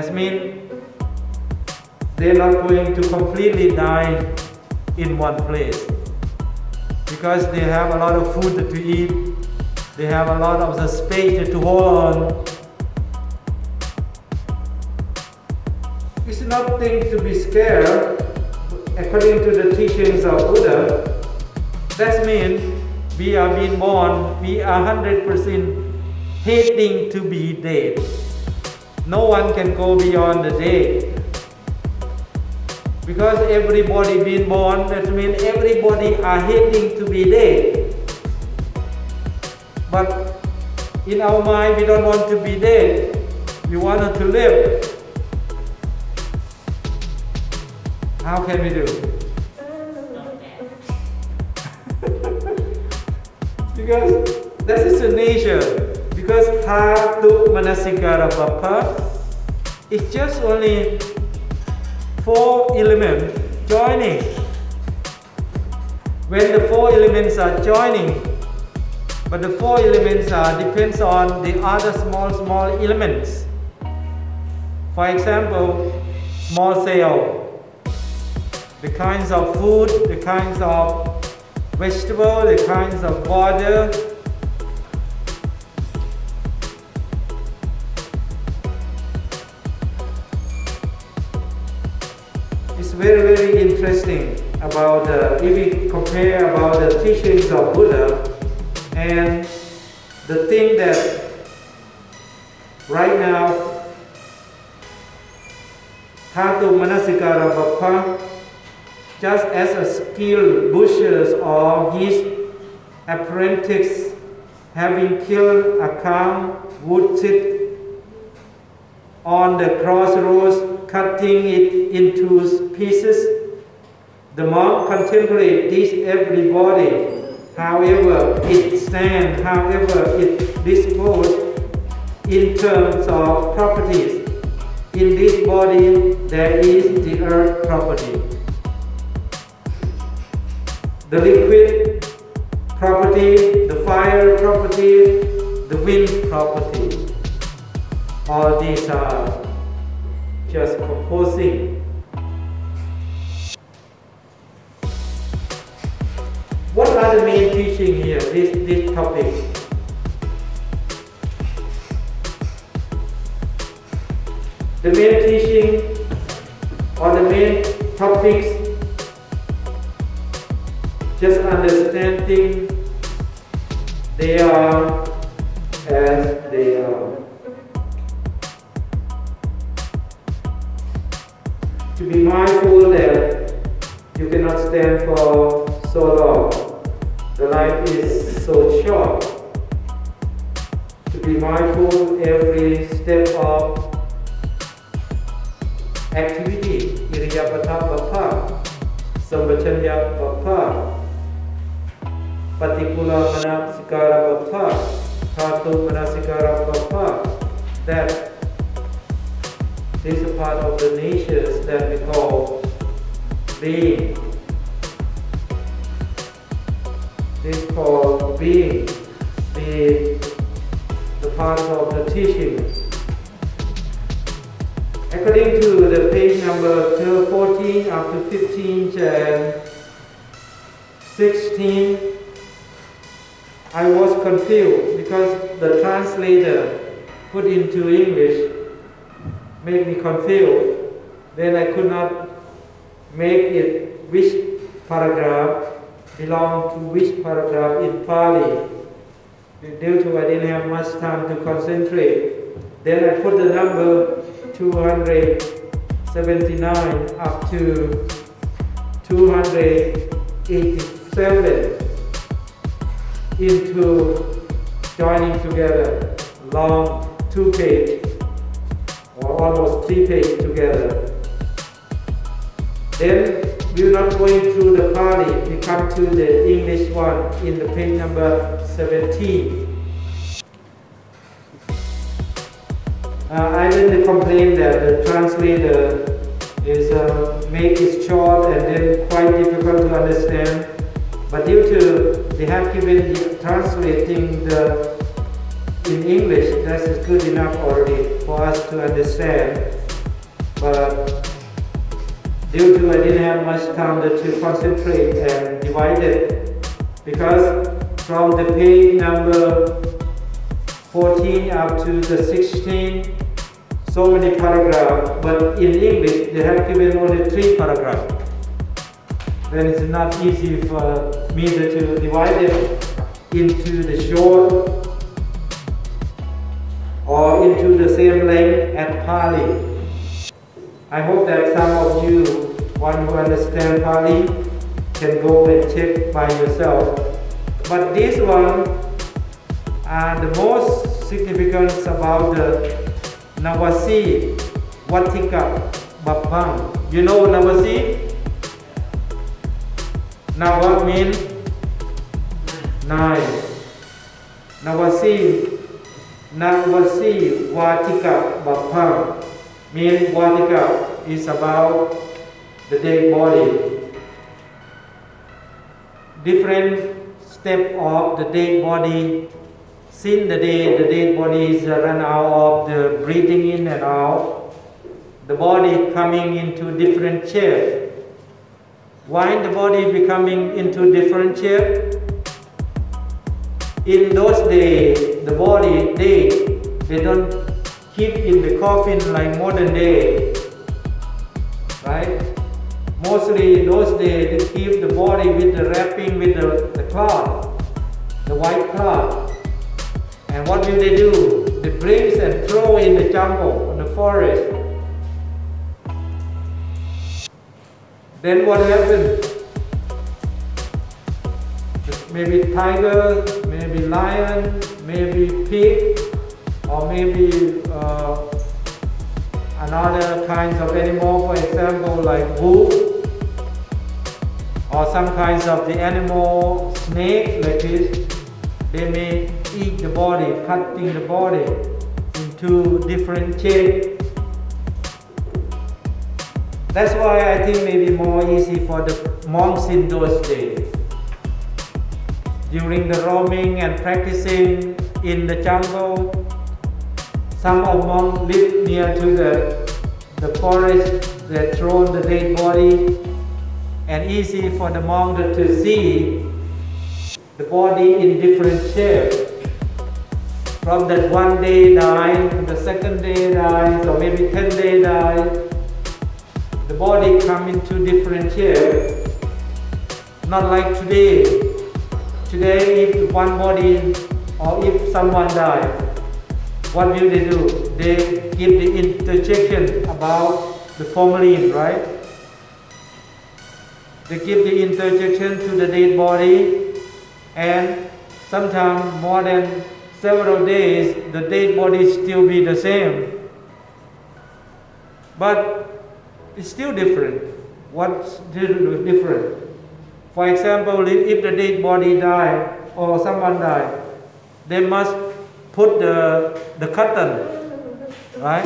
That means they're not going to completely die in one place, because they have a lot of food to eat, they have a lot of the space to hold on. It's nothing to be scared. According to the teachings of Buddha, that means we are being born, we are 100% hating to be dead. No one can go beyond the dead. Because everybody being born, that means everybody are hating to be dead. But in our mind, we don't want to be dead. We want to live. How can we do? Because that is the nature. Because Dhatu Manasikara Bappa is just only 4 elements joining. When the 4 elements are joining, but the 4 elements are depends on the other small elements. For example, small cell, the kinds of food, the kinds of vegetable, the kinds of water. It's very interesting about if we compare about the teachings of Buddha and the thing that right now Dhatu Manasikara Bappa, just as a skilled butcher or his apprentice having killed a cow would sit on the crossroads cutting it into pieces. The monk contemplates this everybody, however it stands, however it disposed in terms of properties. In this body there is the earth property, the liquid property, the fire property, the wind property. All these are just composing. What are the main teaching here, this topic? The main teaching or the main topics, just understanding they are as they are. To be mindful that you cannot stand for so long. The life is so short. To be mindful every step of activity, Iriyapata Bappa, Sambachanya Bappa, Patikula Manasikara Bappa, Dhatu Manasikara Bappa, that this is a part of the natures that we call being. This is called being, the part of the teaching. According to the page number 14 up to 15 and 16, I was confused because the translator put into English made me confused. Then I could not make it which paragraph belong to which paragraph in Pali. Due to I didn't have much time to concentrate. Then I put the number 279 up to 287 into joining together long 2 pages or almost 3 pages together. Then we're not going through the Pali, we come to the English one in the page number 17. I didn't complain that the translator is make it short and then quite difficult to understand. But due to they have given translating in English, that is good enough already for us to understand. but due to I didn't have much time to concentrate and divide it, because from the page number 14 up to the 16, so many paragraphs, but in English they have given only 3 paragraphs. Then it's not easy for me to divide it into the short or into the same length as Pali. I hope that some of you, one who understand Pali, can go and check by yourself. But this one, the most significant about the Nawasi Vatika Bapang. You know Nawasi? Nawa means 9. Nawasi Vatika Bapang means Vatika is about the dead body. Different step of the dead body. Since the dead body is run out of the breathing in and out, the body coming into different shape. Why the body becoming into different shape? In those days, the body they don't keep in the coffin like modern day, right? Mostly in those days they keep the body with the wrapping with the cloth, the white cloth. And what do? They bring and throw in the jungle, in the forest. Then what happened? Maybe tiger, maybe lion, maybe pig, or maybe another kinds of animal, for example, like wolf, or some kinds of the animal, snake, like this. They may eat the body, cutting the body into different shapes. That's why I think maybe more easy for the monks in those days. During the roaming and practicing in the jungle, some of monks live near to the forest. They throw the dead body, and easy for the monk to see the body in different shapes. From that one day dies, the second day dies, or maybe 10 days dies. The body come into different shapes. Not like today. Today, if one body or if someone dies, what will they do? They give the interjection about the formalin, right? They give the interjection to the dead body, and sometimes more than several days, the dead body still be the same. But it's still different. What's different? For example, if the dead body die or someone die, they must put the cotton, right?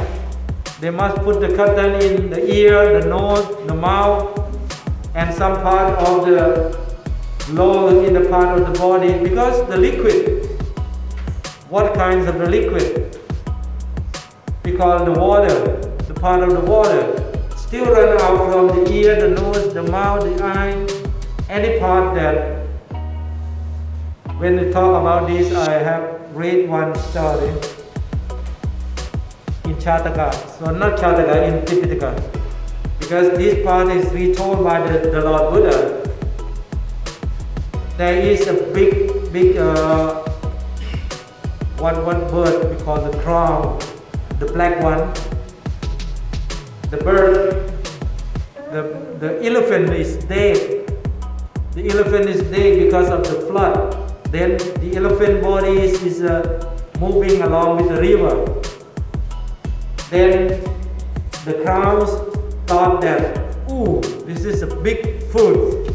They must put the cotton in the ear, the nose, the mouth, and some part of the lower in the part of the body, because the liquid. What kinds of the liquid? Because the water, the part of the water, still run out from the ear, the nose, the mouth, the eye, any part that. When we talk about this, I have read one story in Chataka, so not Chataka, in Tipitaka, because this part is retold by the Lord Buddha. There is a big what bird we call the crown, the black one. The bird, the elephant is dead. The elephant is dead because of the flood. Then the elephant body is moving along with the river. Then the crowns thought that, ooh, this is a big food.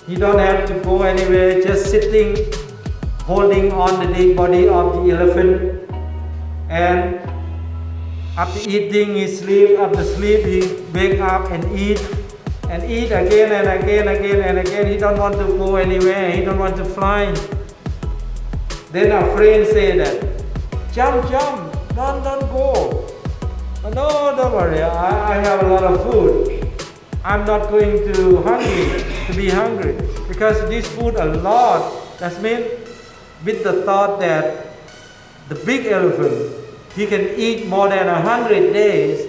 You don't have to go anywhere, just sitting, holding on the dead body of the elephant, and after eating he sleep, after sleep he wake up and eat again and again and again. He don't want to go anywhere, he don't want to fly. Then our friend say that, jump, don't go. Oh, no, don't worry, I have a lot of food. I'm not going to be hungry, because this food a lot. That means with the thought that the big elephant, he can eat more than 100 days.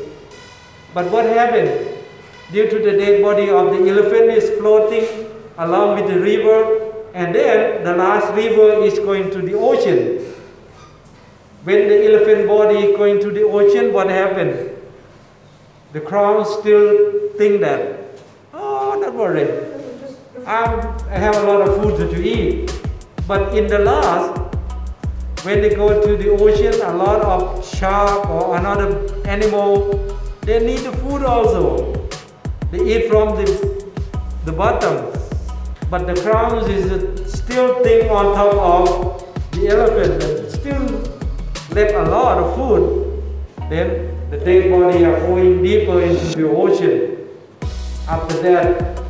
But what happened? Due to the dead body of the elephant is floating along with the river, and then the last river is going to the ocean. When the elephant body is going to the ocean, what happened? The crowd still think that, oh, don't worry, I have a lot of food to eat. But in the last, when they go to the ocean, a lot of shark or another animal, they need the food also. They eat from the bottom. But the crown is still thing on top of the elephant, and still left a lot of food. Then the dead body are going deeper into the ocean. After that,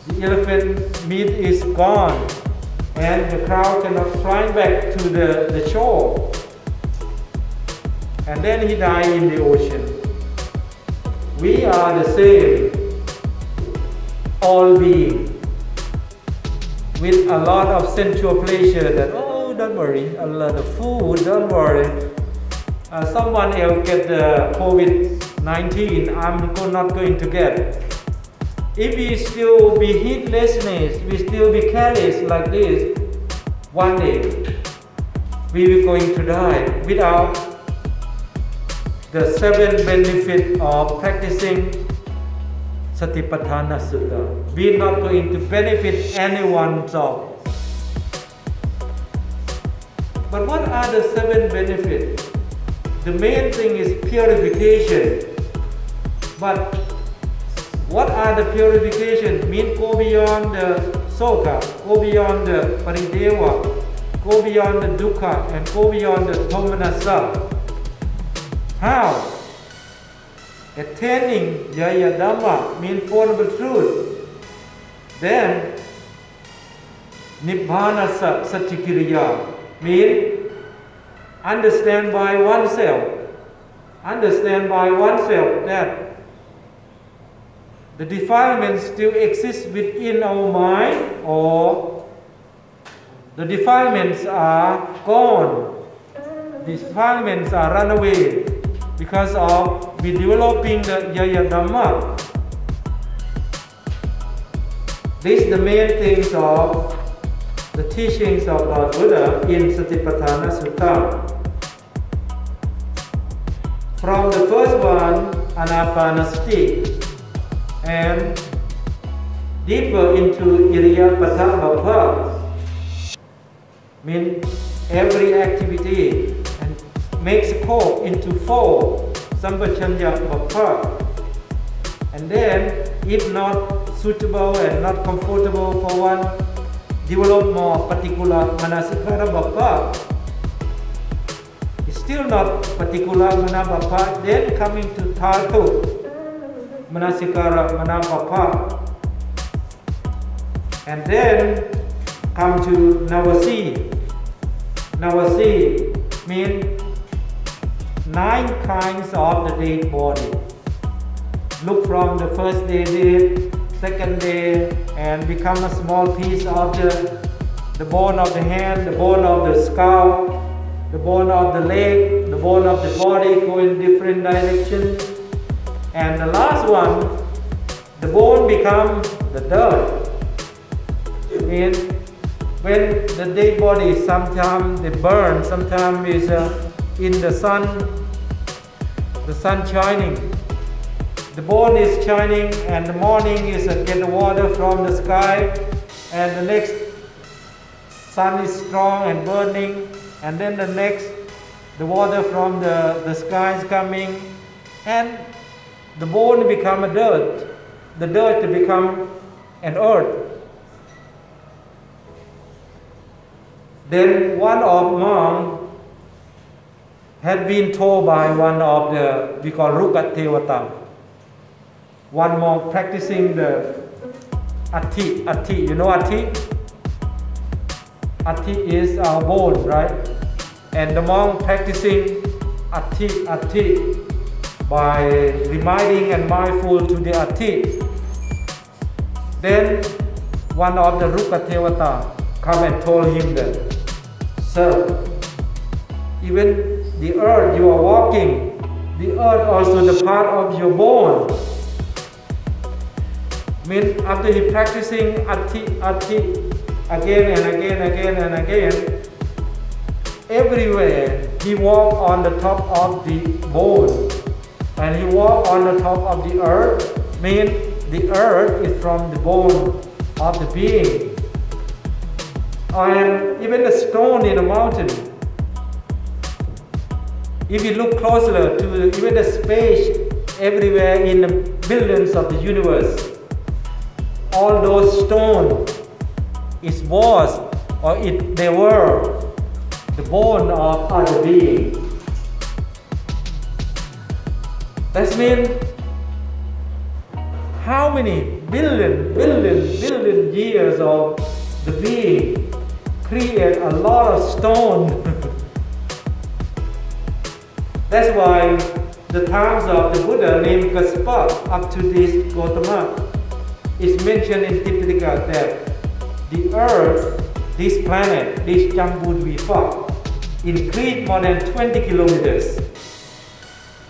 the elephant meat is gone, and the crowd cannot climb back to the shore. And then he died in the ocean. We are the same, all beings, with a lot of sensual pleasure that, oh, don't worry, a lot of food, don't worry. Someone else get the COVID-19, I'm not going to get. If we still be heedlessness, we still be careless like this, one day we will going to die without the 7 benefits of practicing Satipatthana Sutta. We are not going to benefit anyone's soul. But what are the 7 benefits? The main thing is purification. But what are the purification? Mean go beyond the Soka, go beyond the Parideva, go beyond the Dukkha, and go beyond the Thomanassa. How? Attaining Jaya Dhamma means Four Noble Truth. Then Nibbana Satchikiriya means understand by oneself. Understand by oneself that the defilements still exist within our mind, or the defilements are gone. The defilements are run away because of we developing the Jaya Dhamma. These are the main things of the teachings of Lord Buddha in Satipatthana Sutta. From the first one, Anapanasati, and deeper into Iriyapatha, means every activity, and makes scope into 4, Sambhachanya Bhakpa. And then, if not suitable and not comfortable for one, develop more particular Manasikara Bhakpa. It's still not particular Manabhakpa, then coming to Dhatu, Manasikara Manabhakpa. And then come to Navasi. Navasi means 9 kinds of the dead body. Look from the first day dead, second day, and become a small piece of the bone of the hand, the bone of the skull, the bone of the leg, the bone of the body go in different directions. And the last one, the bone becomes the dirt. And when the dead body, sometimes they burn, sometimes is in the sun shining. The bone is shining, and the morning is get the water from the sky, and the next sun is strong and burning, and then the next the water from the sky is coming, and the bone become a dirt, the dirt become an earth. Then one of monks had been told by one of the, we call Rukat Tevata, one monk practicing the Ati, you know Ati? Ati is our bone, right? And the monk practicing Ati, by reminding and mindful to the Ati. Then one of the Rupa Tevata come and told him that, "Sir, even the earth you are walking, the earth also the part of your bone." Means after he practicing Ati again and again, everywhere he walk on the top of the bone, and he walk on the top of the earth. Means the earth is from the bone of the being. And even the stone in the mountain, if you look closer to even the space everywhere in the billions of the universe, all those stones they were the bone of other being. That means how many billion years of the being create a lot of stone. That's why the times of the Buddha named Kaspa up to this Gautama is mentioned in Tipitaka that the earth, this planet, this Jambudvipa, increased more than 20 kilometers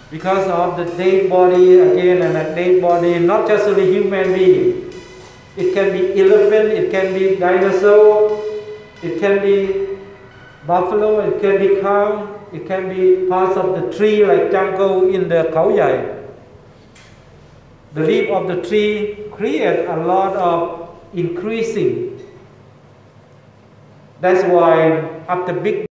because of the dead body again and a dead body, not just only human being. It can be elephant, it can be dinosaur, it can be buffalo, it can be cow, it can be parts of the tree like jungle in the Khao Yai. The leaf of the tree create a lot of increasing. That's why after big